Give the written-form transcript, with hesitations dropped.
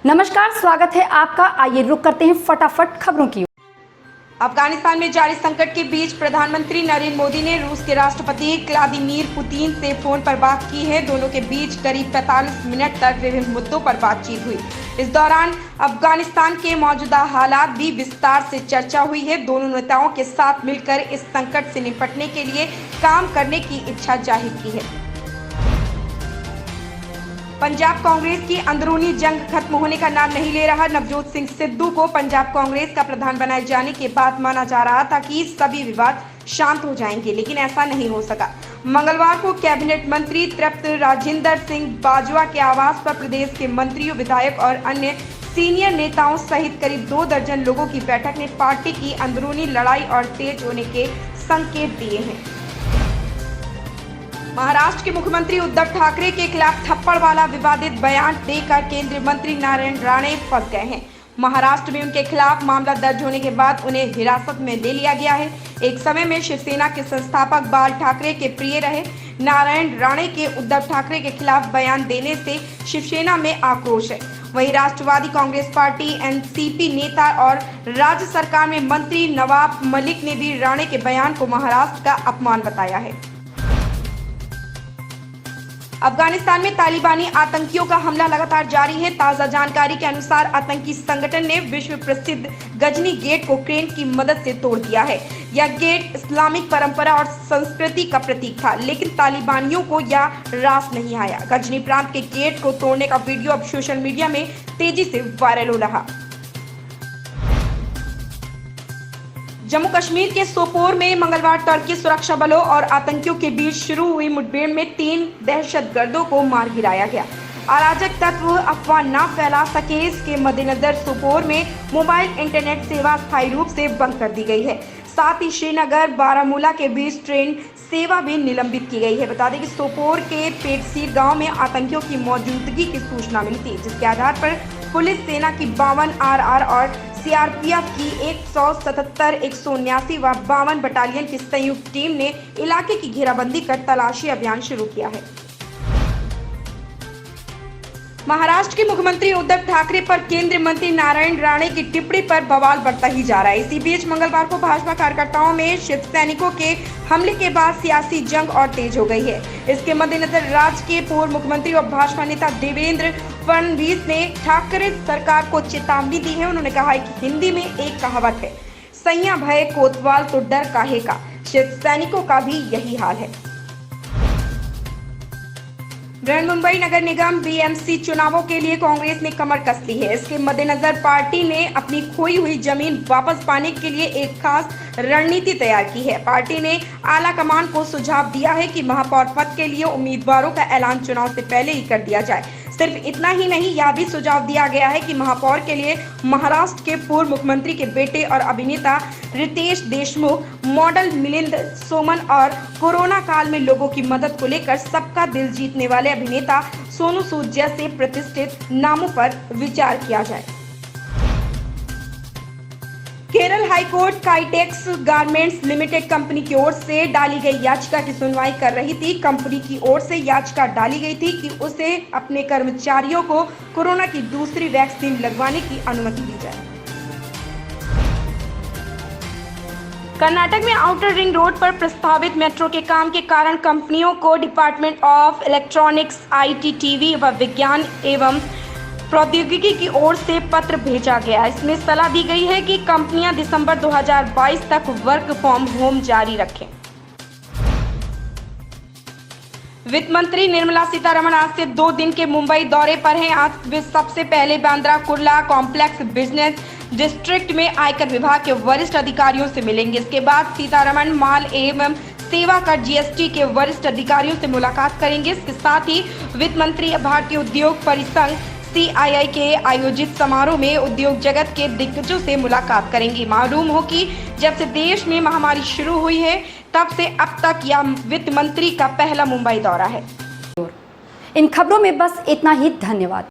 नमस्कार, स्वागत है आपका। आइए रुक करते हैं फटाफट खबरों की। अफगानिस्तान में जारी संकट के बीच प्रधानमंत्री नरेंद्र मोदी ने रूस के राष्ट्रपति व्लादिमीर पुतिन से फोन पर बात की है। दोनों के बीच करीब 45 मिनट तक विभिन्न मुद्दों पर बातचीत हुई। इस दौरान अफगानिस्तान के मौजूदा हालात भी विस्तार से चर्चा हुई है। दोनों नेताओं के साथ मिलकर इस संकट से निपटने के लिए काम करने की इच्छा जाहिर की है। पंजाब कांग्रेस की अंदरूनी जंग खत्म होने का नाम नहीं ले रहा। नवजोत सिंह सिद्धू को पंजाब कांग्रेस का प्रधान बनाए जाने के बाद माना जा रहा था कि सभी विवाद शांत हो जाएंगे, लेकिन ऐसा नहीं हो सका। मंगलवार को कैबिनेट मंत्री तृप्त राजिंदर सिंह बाजवा के आवास पर प्रदेश के मंत्रियों, विधायक और अन्य सीनियर नेताओं सहित करीब 2 दर्जन लोगों की बैठक ने पार्टी की अंदरूनी लड़ाई और तेज होने के संकेत दिए हैं। महाराष्ट्र के मुख्यमंत्री उद्धव ठाकरे के खिलाफ थप्पड़ वाला विवादित बयान देकर केंद्रीय मंत्री नारायण राणे फंस गए हैं। महाराष्ट्र में उनके खिलाफ मामला दर्ज होने के बाद उन्हें हिरासत में ले लिया गया है। एक समय में शिवसेना के संस्थापक बाल ठाकरे के प्रिय रहे नारायण राणे के उद्धव ठाकरे के खिलाफ बयान देने से शिवसेना में आक्रोश है। वहीं राष्ट्रवादी कांग्रेस पार्टी एनसीपी नेता और राज्य सरकार में मंत्री नवाब मलिक ने भी राणे के बयान को महाराष्ट्र का अपमान बताया है। अफगानिस्तान में तालिबानी आतंकियों का हमला लगातार जारी है। ताजा जानकारी के अनुसार आतंकी संगठन ने विश्व प्रसिद्ध गजनी गेट को क्रेन की मदद से तोड़ दिया है। यह गेट इस्लामिक परंपरा और संस्कृति का प्रतीक था, लेकिन तालिबानियों को यह रास नहीं आया। गजनी प्रांत के गेट को तोड़ने का वीडियो अब सोशल मीडिया में तेजी से वायरल हो रहा। जम्मू कश्मीर के सोपोर में मंगलवार टर्की सुरक्षा बलों और आतंकियों के बीच शुरू हुई मुठभेड़ में 3 दहशतगर्दों को मार गिराया गया। अराजक तत्व अफवाह न फैला सके, इसके मद्देनजर सोपोर में मोबाइल इंटरनेट सेवा स्थायी रूप से बंद कर दी गई है। साथ ही श्रीनगर बारामूला के बीच ट्रेन सेवा भी निलंबित की गई है। बता दें कि सोपोर के पेटसीर गांव में आतंकियों की मौजूदगी की सूचना मिली थी, जिसके आधार पर पुलिस सेना की 52 RR और सीआरपीएफ की 177, 179 व 52 बटालियन की संयुक्त टीम ने इलाके की घेराबंदी कर तलाशी अभियान शुरू किया है। महाराष्ट्र के मुख्यमंत्री उद्धव ठाकरे पर केंद्रीय मंत्री नारायण राणे की टिप्पणी पर बवाल बढ़ता ही जा रहा है। इसी बीच मंगलवार को भाजपा कार्यकर्ताओं में शिव सैनिकों के हमले के बाद सियासी जंग और तेज हो गई है। इसके मद्देनजर राज्य के पूर्व मुख्यमंत्री और भाजपा नेता देवेंद्र फडणवीस ने ठाकरे सरकार को चेतावनी दी है। उन्होंने कहा है कि हिंदी में एक कहावत है, सैया भय कोतवाल तो डर काहे का। शिव सैनिकों का भी यही हाल है। बृहन्मुंबई नगर निगम BMC चुनावों के लिए कांग्रेस ने कमर कस ली है। इसके मद्देनजर पार्टी ने अपनी खोई हुई जमीन वापस पाने के लिए एक खास रणनीति तैयार की है। पार्टी ने आला कमान को सुझाव दिया है कि महापौर पद के लिए उम्मीदवारों का ऐलान चुनाव से पहले ही कर दिया जाए। सिर्फ इतना ही नहीं, यह भी सुझाव दिया गया है कि महापौर के लिए महाराष्ट्र के पूर्व मुख्यमंत्री के बेटे और अभिनेता रितेश देशमुख, मॉडल मिलिंद सोमन और कोरोना काल में लोगों की मदद को लेकर सबका दिल जीतने वाले अभिनेता सोनू सूद जैसे प्रतिष्ठित नामों पर विचार किया जाए। Kerala high court Kitex garments limited company की ओर से डाली गई याचिका की सुनवाई कर रही थी। कंपनी की ओर से याचिका डाली गई थी कि उसे अपने कर्मचारियों को कोरोना की दूसरी वैक्सीन लगवाने की अनुमति दी जाए। कर्नाटक में आउटर रिंग रोड पर प्रस्तावित मेट्रो के काम के कारण कंपनियों को department of electronics, IT, TV व विज्ञान एवं प्रौद्योगिकी की ओर से पत्र भेजा गया। इसमें सलाह दी गई है कि कंपनियां दिसंबर 2022 तक वर्क फ्रॉम होम जारी रखें। वित्त मंत्री निर्मला सीतारमण आज से 2 दिन के मुंबई दौरे पर हैं। आज वे सबसे पहले Bandra Kurla complex business district में आयकर विभाग के वरिष्ठ अधिकारियों से मिलेंगे। इसके बाद सीतारमण माल एवं सेवा कर GST के वरिष्ठ अधिकारियों से मुलाकात करेंगे। इसके साथ ही वित्त मंत्री भारतीय उद्योग परिसंघ CII के आयोजित समारोह में उद्योग जगत के दिग्गजों से मुलाकात करेंगी। मालूम हो कि जब से देश में महामारी शुरू हुई है, तब से अब तक यह वित्त मंत्री का पहला मुंबई दौरा है। इन खबरों में बस इतना ही। धन्यवाद।